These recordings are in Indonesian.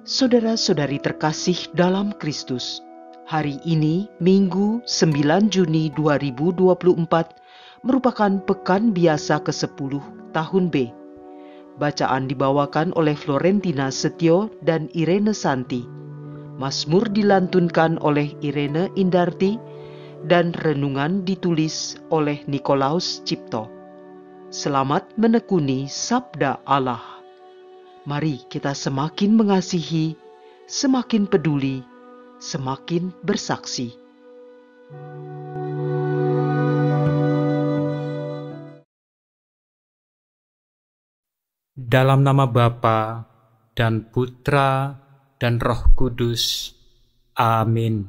Saudara-saudari terkasih dalam Kristus, hari ini Minggu 9 Juni 2024 merupakan pekan biasa ke-10 tahun B. Bacaan dibawakan oleh Florentina Setio dan Irene Santi. Mazmur dilantunkan oleh Irene Indarti dan renungan ditulis oleh Nikolaus Cipto. Selamat menekuni Sabda Allah. Mari kita semakin mengasihi, semakin peduli, semakin bersaksi. Dalam nama Bapa dan Putra dan Roh Kudus. Amin.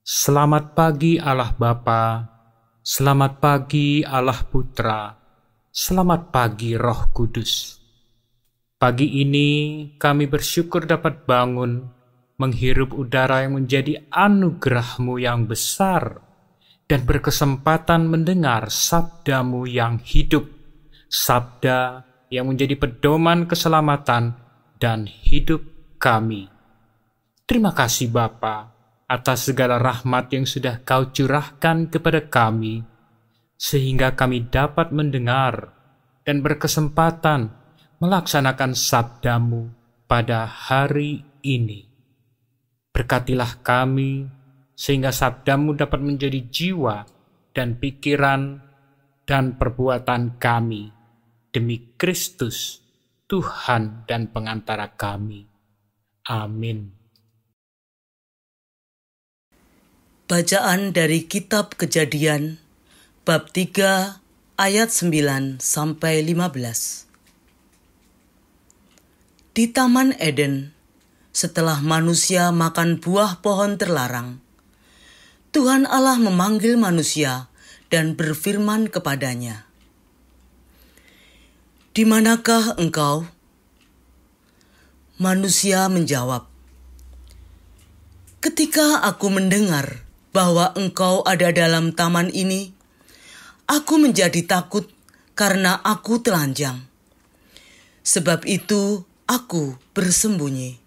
Selamat pagi Allah Bapa, selamat pagi Allah Putra, selamat pagi Roh Kudus. Pagi ini kami bersyukur dapat bangun, menghirup udara yang menjadi anugerah-Mu yang besar, dan berkesempatan mendengar sabda-Mu yang hidup, sabda yang menjadi pedoman keselamatan dan hidup kami. Terima kasih Bapa atas segala rahmat yang sudah Kau curahkan kepada kami, sehingga kami dapat mendengar dan berkesempatan melaksanakan sabda-Mu pada hari ini. Berkatilah kami, sehingga sabda-Mu dapat menjadi jiwa dan pikiran dan perbuatan kami, demi Kristus, Tuhan dan pengantara kami. Amin. Bacaan dari Kitab Kejadian, bab 3, ayat 9-15. Di Taman Eden, setelah manusia makan buah pohon terlarang, Tuhan Allah memanggil manusia dan berfirman kepadanya, "Di manakah engkau?" Manusia menjawab, "Ketika aku mendengar bahwa engkau ada dalam taman ini, aku menjadi takut karena aku telanjang. Sebab itu aku bersembunyi."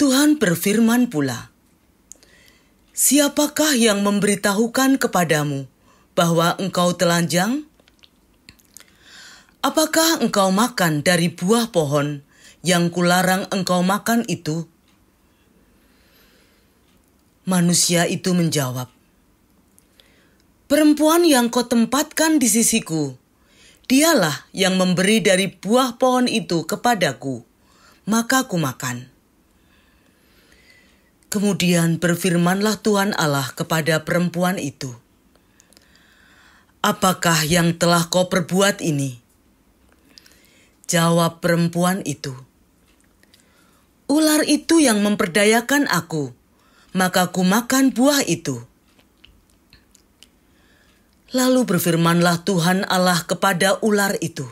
Tuhan berfirman pula, "Siapakah yang memberitahukan kepadamu bahwa engkau telanjang? Apakah engkau makan dari buah pohon yang kularang engkau makan itu?" Manusia itu menjawab, "Perempuan yang kau tempatkan di sisiku, dialah yang memberi dari buah pohon itu kepadaku, maka ku makan." Kemudian berfirmanlah Tuhan Allah kepada perempuan itu, "Apakah yang telah kau perbuat ini?" Jawab perempuan itu, "Ular itu yang memperdayakan aku, maka ku makan buah itu." Lalu berfirmanlah Tuhan Allah kepada ular itu,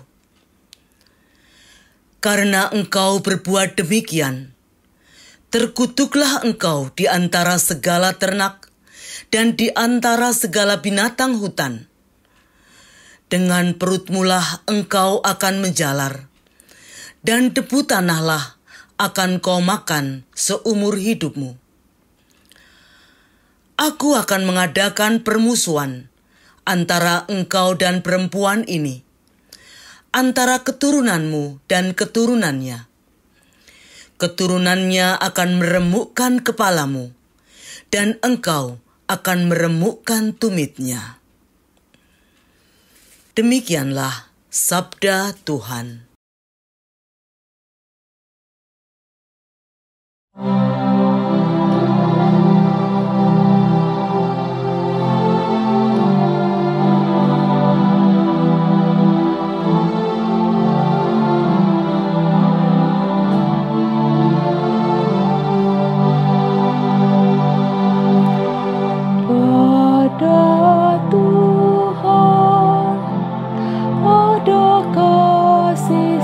"Karena engkau berbuat demikian, terkutuklah engkau di antara segala ternak dan di antara segala binatang hutan. Dengan perutmulah engkau akan menjalar, dan debu tanahlah akan kau makan seumur hidupmu. Aku akan mengadakan permusuhan antara engkau dan perempuan ini, antara keturunanmu dan keturunannya. Keturunannya akan meremukkan kepalamu, dan engkau akan meremukkan tumitnya." Demikianlah sabda Tuhan.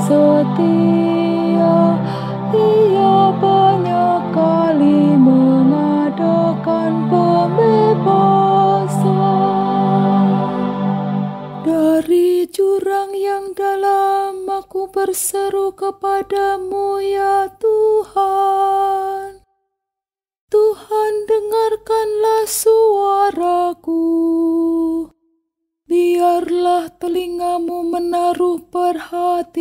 Setia, Ia banyak mau berseru kepadamu ya Tuhan. Tuhan, dengarkanlah suaraku. Biarlah telingamu menaruh perhatian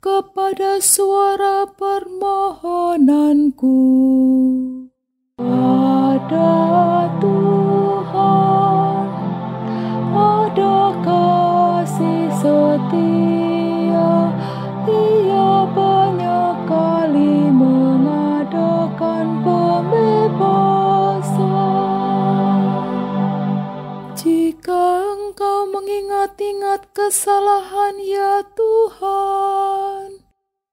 kepada suara permohonanku. Ada Tuhan, ada kasih setia, Ia banyak kali mengadakan pembebasan. Jika Engkau mengingat-ingat kesalahan ya Tuhan,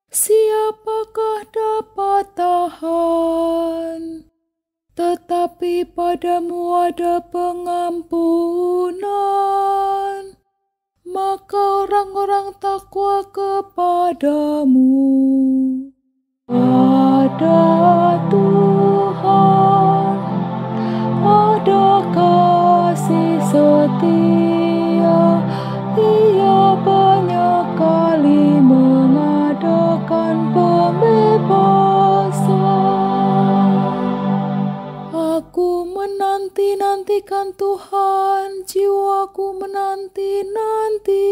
siapakah dapat tahan? Tetapi padamu ada pengampunan, maka orang-orang takwa kepadamu. Ada Tuhan, ada kasih setia, Ia banyak kali mengadakan pembebasan. Aku menanti-nantikan Tuhan, jiwaku menanti-nanti,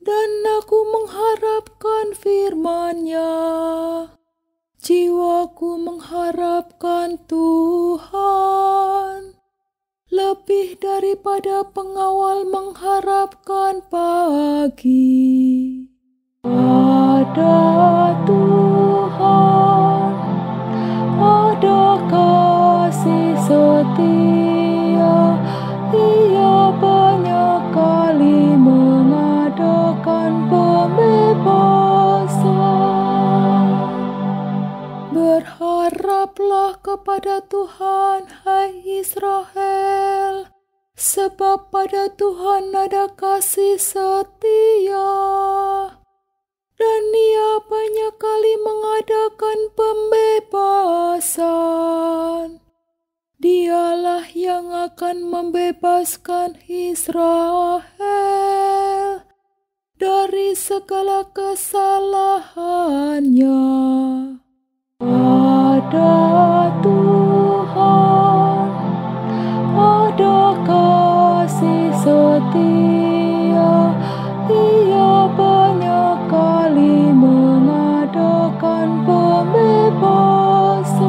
dan aku mengharapkan firman-Nya. Jiwaku mengharapkan Tuhan, lebih daripada pengawal mengharapkan pagi. Ada Tuhan, ada kasih setia, Ia banyak kali mengadakan pembebasan. Berharaplah kepada Tuhan, hai Israel, sebab pada Tuhan ada kasih setia, dan Ia banyak kali mengadakan pembebasan. Dialah yang akan membebaskan Israel dari segala kesalahannya. Ada Tuhan, ada kasih setia, Ia banyak kali mengadakan pembebasan.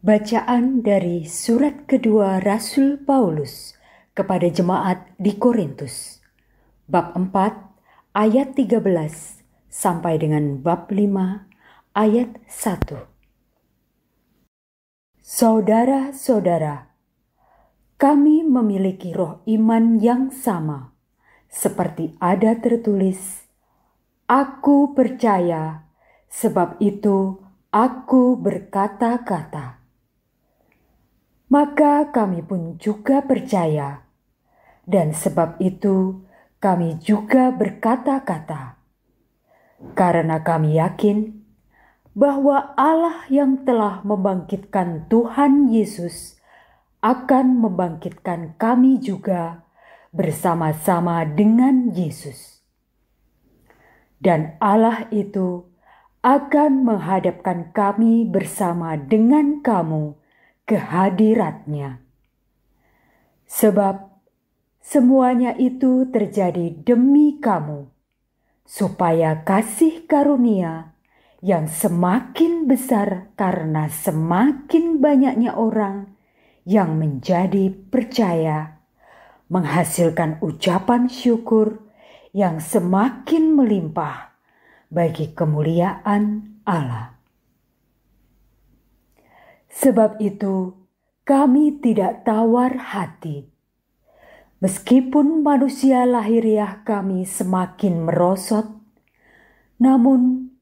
Bacaan dari surat kedua Rasul Paulus kepada jemaat di Korintus, bab 4 ayat 13 sampai dengan bab 5 ayat 1. Saudara-saudara, kami memiliki roh iman yang sama, seperti ada tertulis, "Aku percaya, sebab itu aku berkata-kata." Maka kami pun juga percaya, dan sebab itu kami juga berkata-kata. Karena kami yakin bahwa Allah yang telah membangkitkan Tuhan Yesus akan membangkitkan kami juga bersama-sama dengan Yesus. Dan Allah itu akan menghadapkan kami bersama dengan kamu ke hadirat-Nya. Sebab semuanya itu terjadi demi kamu, supaya kasih karunia yang semakin besar karena semakin banyaknya orang yang menjadi percaya, menghasilkan ucapan syukur yang semakin melimpah bagi kemuliaan Allah. Sebab itu, kami tidak tawar hati. Meskipun manusia lahiriah kami semakin merosot, namun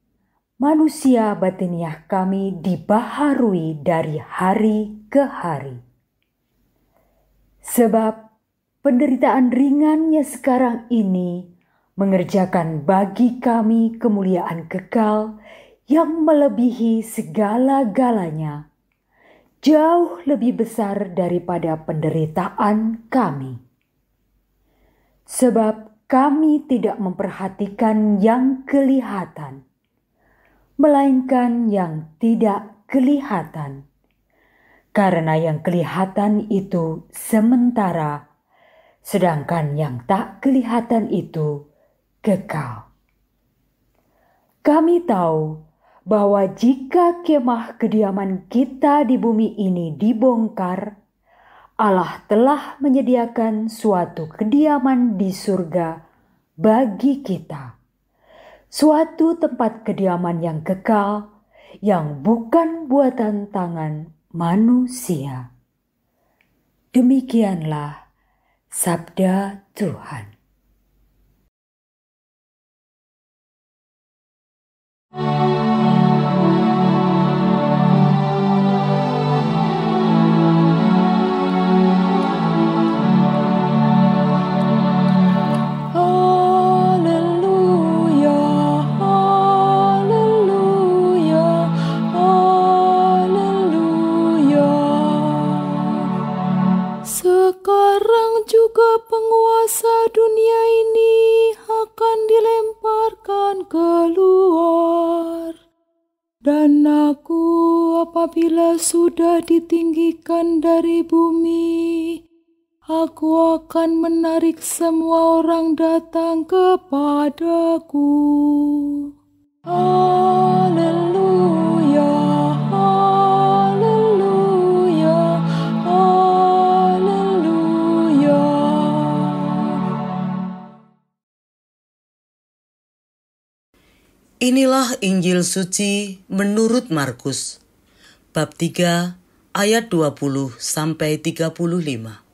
manusia batiniah kami dibaharui dari hari ke hari. Sebab penderitaan ringannya sekarang ini mengerjakan bagi kami kemuliaan kekal yang melebihi segala-galanya, jauh lebih besar daripada penderitaan kami. Sebab kami tidak memperhatikan yang kelihatan, melainkan yang tidak kelihatan. Karena yang kelihatan itu sementara, sedangkan yang tak kelihatan itu kekal. Kami tahu bahwa jika kemah kediaman kita di bumi ini dibongkar, Allah telah menyediakan suatu kediaman di surga bagi kita. Suatu tempat kediaman yang kekal, yang bukan buatan tangan manusia. Demikianlah sabda Tuhan. Sekarang juga penguasa dunia ini akan dilemparkan keluar. Dan aku apabila sudah ditinggikan dari bumi, aku akan menarik semua orang datang kepadaku. Haleluya, haleluya, haleluya. Inilah Injil suci menurut Markus, bab 3 ayat 20 sampai 35.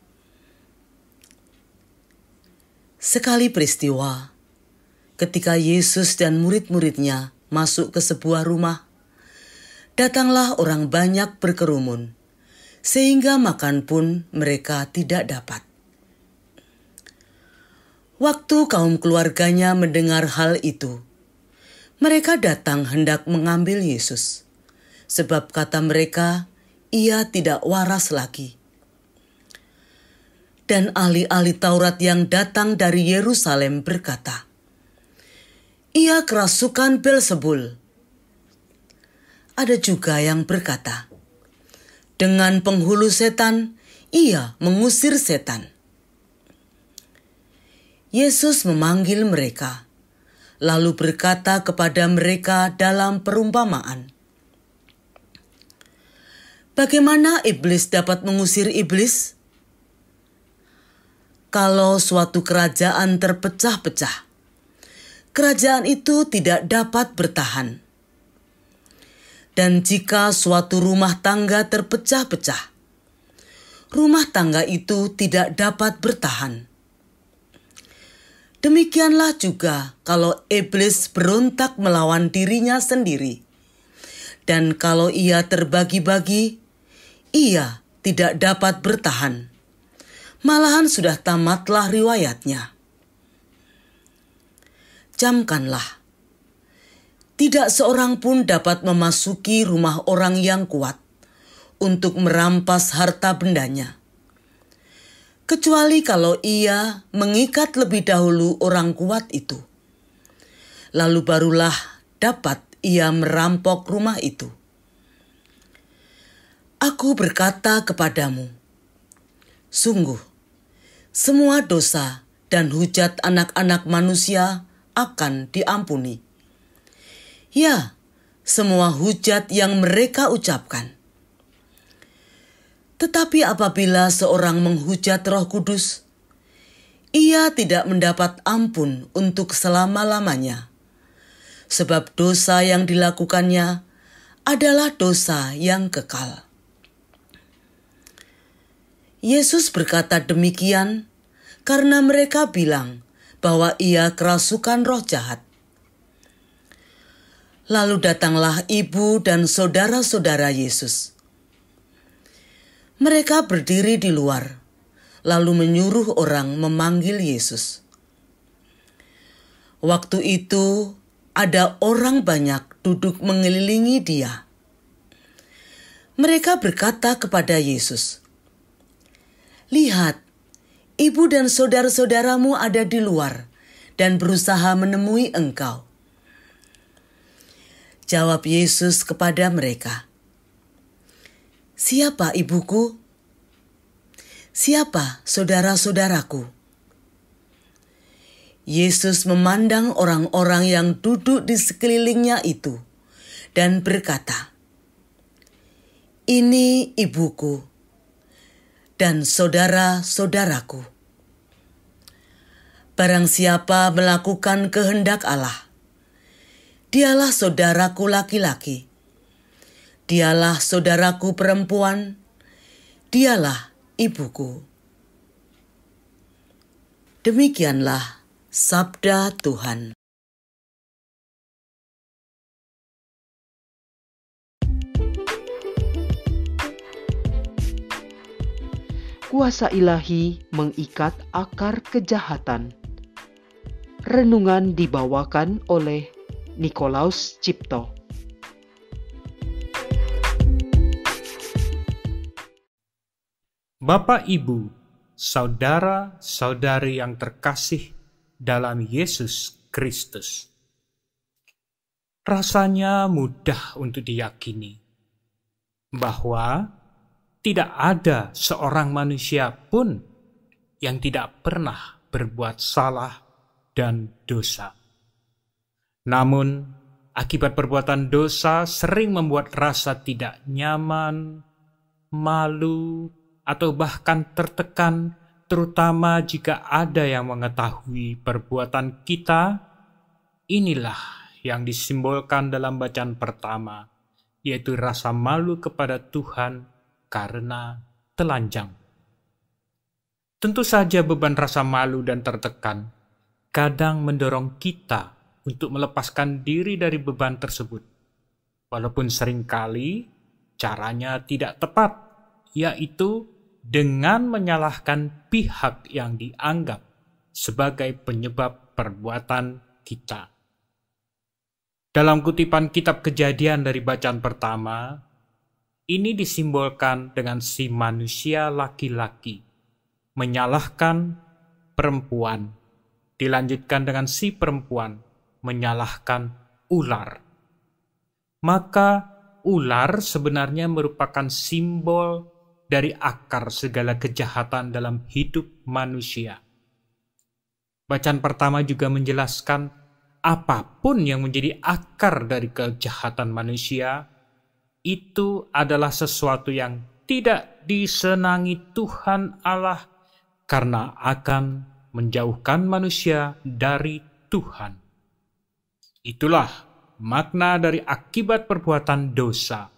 Sekali peristiwa, ketika Yesus dan murid-muridnya masuk ke sebuah rumah, datanglah orang banyak berkerumun, sehingga makan pun mereka tidak dapat. Waktu kaum keluarganya mendengar hal itu, mereka datang hendak mengambil Yesus, sebab kata mereka, ia tidak waras lagi. Dan ahli-ahli Taurat yang datang dari Yerusalem berkata, ia kerasukan Beelzebul. Ada juga yang berkata, dengan penghulu setan, ia mengusir setan. Yesus memanggil mereka, lalu berkata kepada mereka dalam perumpamaan, bagaimana iblis dapat mengusir iblis? Kalau suatu kerajaan terpecah-pecah, kerajaan itu tidak dapat bertahan. Dan jika suatu rumah tangga terpecah-pecah, rumah tangga itu tidak dapat bertahan. Demikianlah juga kalau iblis berontak melawan dirinya sendiri. Dan kalau ia terbagi-bagi, ia tidak dapat bertahan. Malahan sudah tamatlah riwayatnya. Camkanlah. Tidak seorang pun dapat memasuki rumah orang yang kuat untuk merampas harta bendanya, kecuali kalau ia mengikat lebih dahulu orang kuat itu. Lalu barulah dapat ia merampok rumah itu. Aku berkata kepadamu, sungguh, semua dosa dan hujat anak-anak manusia akan diampuni. Ya, semua hujat yang mereka ucapkan. Tetapi apabila seorang menghujat Roh Kudus, ia tidak mendapat ampun untuk selama-lamanya, sebab dosa yang dilakukannya adalah dosa yang kekal. Yesus berkata demikian karena mereka bilang bahwa ia kerasukan roh jahat. Lalu datanglah ibu dan saudara-saudara Yesus. Mereka berdiri di luar, lalu menyuruh orang memanggil Yesus. Waktu itu ada orang banyak duduk mengelilingi dia. Mereka berkata kepada Yesus, "Lihat, ibu dan saudara-saudaramu ada di luar dan berusaha menemui engkau." Jawab Yesus kepada mereka, "Siapa ibuku? Siapa saudara-saudaraku?" Yesus memandang orang-orang yang duduk di sekelilingnya itu dan berkata, "Ini ibuku dan saudara-saudaraku. Barang siapa melakukan kehendak Allah, dialah saudaraku laki-laki, dialah saudaraku perempuan, dialah ibuku." Demikianlah sabda Tuhan. Kuasa ilahi mengikat akar kejahatan. Renungan dibawakan oleh Nikolaus Cipto. Bapak, Ibu, saudara-saudari yang terkasih dalam Yesus Kristus, rasanya mudah untuk diyakini bahwa tidak ada seorang manusia pun yang tidak pernah berbuat salah dan dosa. Namun, akibat perbuatan dosa sering membuat rasa tidak nyaman, malu, atau bahkan tertekan, terutama jika ada yang mengetahui perbuatan kita. Inilah yang disimbolkan dalam bacaan pertama, yaitu rasa malu kepada Tuhan karena telanjang. Tentu saja beban rasa malu dan tertekan kadang mendorong kita untuk melepaskan diri dari beban tersebut, walaupun seringkali caranya tidak tepat, yaitu dengan menyalahkan pihak yang dianggap sebagai penyebab perbuatan kita. Dalam kutipan kitab Kejadian dari bacaan pertama, ini disimbolkan dengan si manusia laki-laki menyalahkan perempuan, dilanjutkan dengan si perempuan menyalahkan ular. Maka ular sebenarnya merupakan simbol dari akar segala kejahatan dalam hidup manusia. Bacaan pertama juga menjelaskan apapun yang menjadi akar dari kejahatan manusia, itu adalah sesuatu yang tidak disenangi Tuhan Allah karena akan menjauhkan manusia dari Tuhan. Itulah makna dari akibat perbuatan dosa.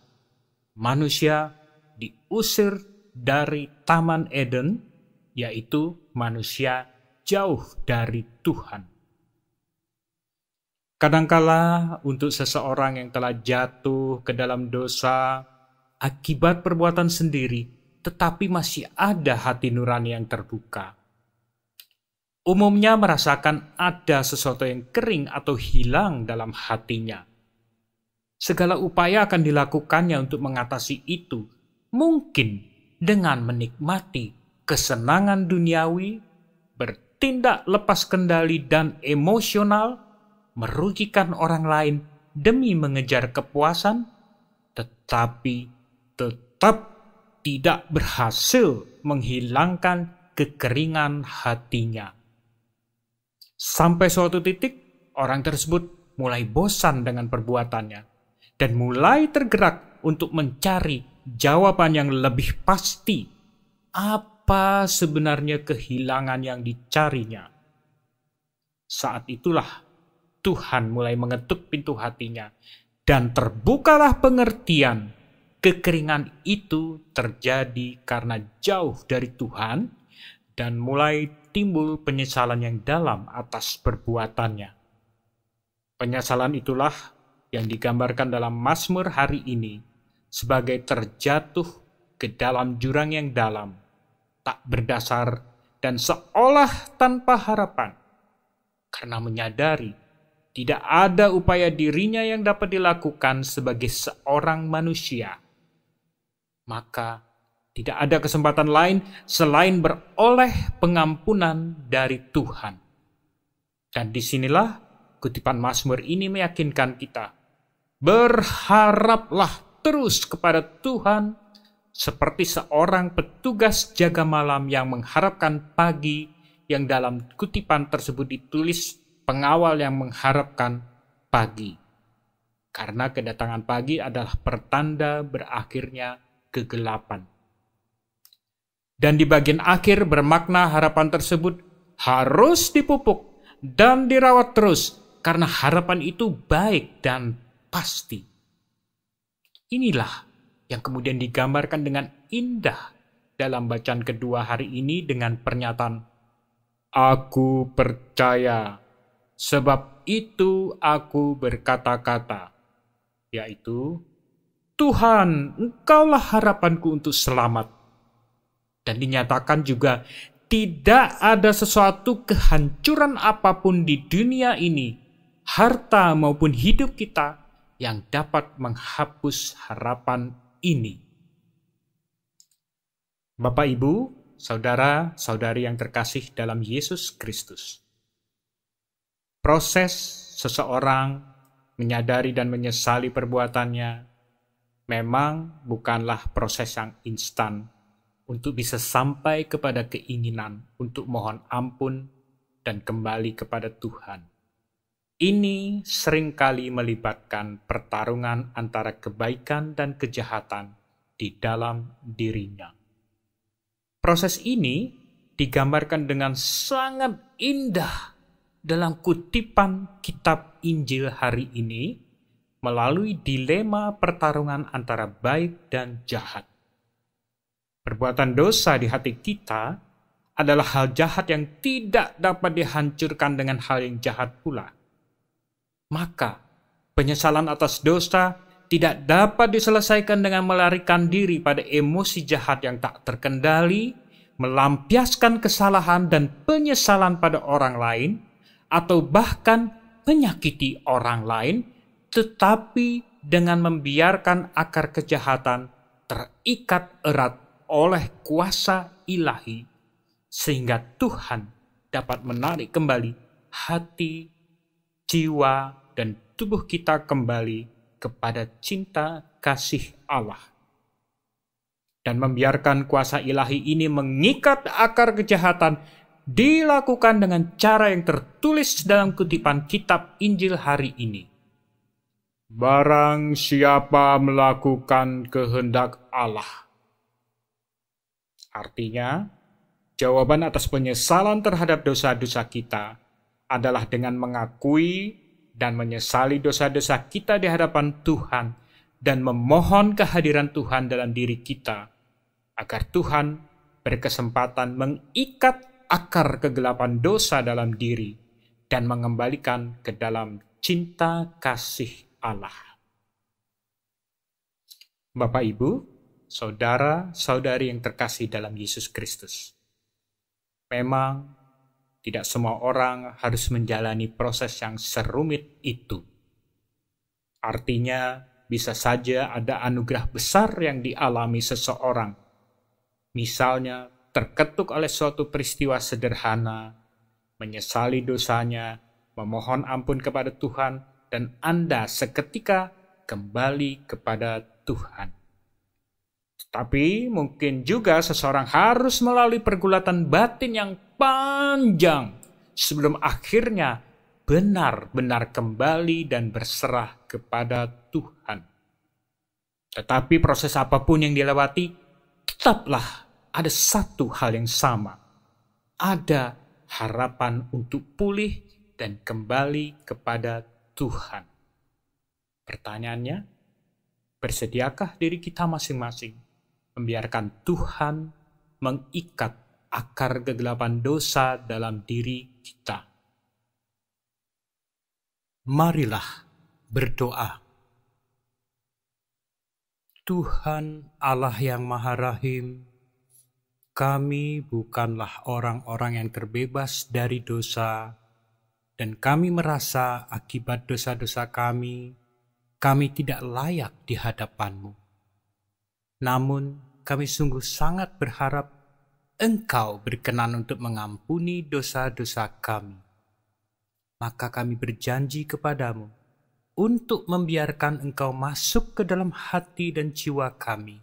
Manusia diusir dari Taman Eden, yaitu manusia jauh dari Tuhan. Kadangkala untuk seseorang yang telah jatuh ke dalam dosa akibat perbuatan sendiri, tetapi masih ada hati nurani yang terbuka, umumnya merasakan ada sesuatu yang kering atau hilang dalam hatinya. Segala upaya akan dilakukannya untuk mengatasi itu, mungkin dengan menikmati kesenangan duniawi, bertindak lepas kendali dan emosional, merugikan orang lain demi mengejar kepuasan, tetapi tetap tidak berhasil menghilangkan kekeringan hatinya. Sampai suatu titik, orang tersebut mulai bosan dengan perbuatannya dan mulai tergerak untuk mencari jawaban yang lebih pasti. Apa sebenarnya kehilangan yang dicarinya? Saat itulah Tuhan mulai mengetuk pintu hatinya dan terbukalah pengertian. Kekeringan itu terjadi karena jauh dari Tuhan dan mulai timbul penyesalan yang dalam atas perbuatannya. Penyesalan itulah yang digambarkan dalam Mazmur hari ini sebagai terjatuh ke dalam jurang yang dalam, tak berdasar dan seolah tanpa harapan, karena menyadari tidak ada upaya dirinya yang dapat dilakukan sebagai seorang manusia. maka tidak ada kesempatan lain selain beroleh pengampunan dari Tuhan. Dan disinilah kutipan Mazmur ini meyakinkan kita, berharaplah terus kepada Tuhan seperti seorang petugas jaga malam yang mengharapkan pagi, yang dalam kutipan tersebut ditulis pengawal yang mengharapkan pagi. Karena kedatangan pagi adalah pertanda berakhirnya kegelapan. Dan di bagian akhir bermakna harapan tersebut harus dipupuk dan dirawat terus, karena harapan itu baik dan pasti. Inilah yang kemudian digambarkan dengan indah dalam bacaan kedua hari ini dengan pernyataan, "Aku percaya, sebab itu aku berkata-kata," yaitu, "Tuhan, Engkaulah harapanku untuk selamat." Dan dinyatakan juga, tidak ada sesuatu kehancuran apapun di dunia ini, harta maupun hidup kita, yang dapat menghapus harapan ini. Bapak, Ibu, saudara-saudari yang terkasih dalam Yesus Kristus, proses seseorang menyadari dan menyesali perbuatannya memang bukanlah proses yang instan untuk bisa sampai kepada keinginan untuk mohon ampun dan kembali kepada Tuhan. Ini seringkali melibatkan pertarungan antara kebaikan dan kejahatan di dalam dirinya. Proses ini digambarkan dengan sangat indah dalam kutipan kitab Injil hari ini melalui dilema pertarungan antara baik dan jahat. Perbuatan dosa di hati kita adalah hal jahat yang tidak dapat dihancurkan dengan hal yang jahat pula. Maka, penyesalan atas dosa tidak dapat diselesaikan dengan melarikan diri pada emosi jahat yang tak terkendali, melampiaskan kesalahan dan penyesalan pada orang lain, atau bahkan menyakiti orang lain, tetapi dengan membiarkan akar kejahatan terikat erat oleh kuasa ilahi, sehingga Tuhan dapat menarik kembali hati, jiwa, dan tubuh kita kembali kepada cinta kasih Allah. Dan membiarkan kuasa ilahi ini mengikat akar kejahatan dilakukan dengan cara yang tertulis dalam kutipan kitab Injil hari ini. Barang siapa melakukan kehendak Allah. Artinya, jawaban atas penyesalan terhadap dosa-dosa kita adalah dengan mengakui dan menyesali dosa-dosa kita di hadapan Tuhan dan memohon kehadiran Tuhan dalam diri kita, agar Tuhan berkesempatan mengikat akar kegelapan dosa dalam diri dan mengembalikan ke dalam cinta kasih Allah. Bapak, Ibu, saudara-saudari yang terkasih dalam Yesus Kristus, memang tidak semua orang harus menjalani proses yang serumit itu. Artinya, bisa saja ada anugerah besar yang dialami seseorang. Misalnya, terketuk oleh suatu peristiwa sederhana, menyesali dosanya, memohon ampun kepada Tuhan, dan Anda seketika kembali kepada Tuhan. Tetapi mungkin juga seseorang harus melalui pergulatan batin yang panjang sebelum akhirnya benar-benar kembali dan berserah kepada Tuhan. Tetapi proses apapun yang dilewati, tetaplah ada satu hal yang sama. Ada harapan untuk pulih dan kembali kepada Tuhan. Pertanyaannya, bersediakah diri kita masing-masing membiarkan Tuhan mengikat akar kegelapan dosa dalam diri kita? Marilah berdoa. Tuhan Allah yang Maha Rahim, kami bukanlah orang-orang yang terbebas dari dosa, dan kami merasa akibat dosa-dosa kami tidak layak di hadapan-Mu. Namun kami sungguh sangat berharap Engkau berkenan untuk mengampuni dosa-dosa kami. Maka kami berjanji kepadamu untuk membiarkan Engkau masuk ke dalam hati dan jiwa kami,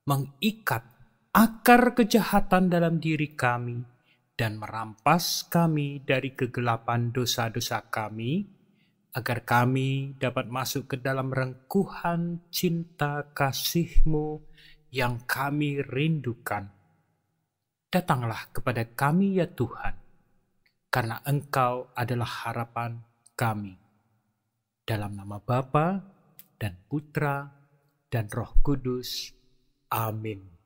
mengikat akar kejahatan dalam diri kami, dan merampas kami dari kegelapan dosa-dosa kami, agar kami dapat masuk ke dalam rengkuhan cinta kasih-Mu yang kami rindukan. Datanglah kepada kami ya Tuhan, karena Engkau adalah harapan kami. Dalam nama Bapa dan Putra dan Roh Kudus. Amin.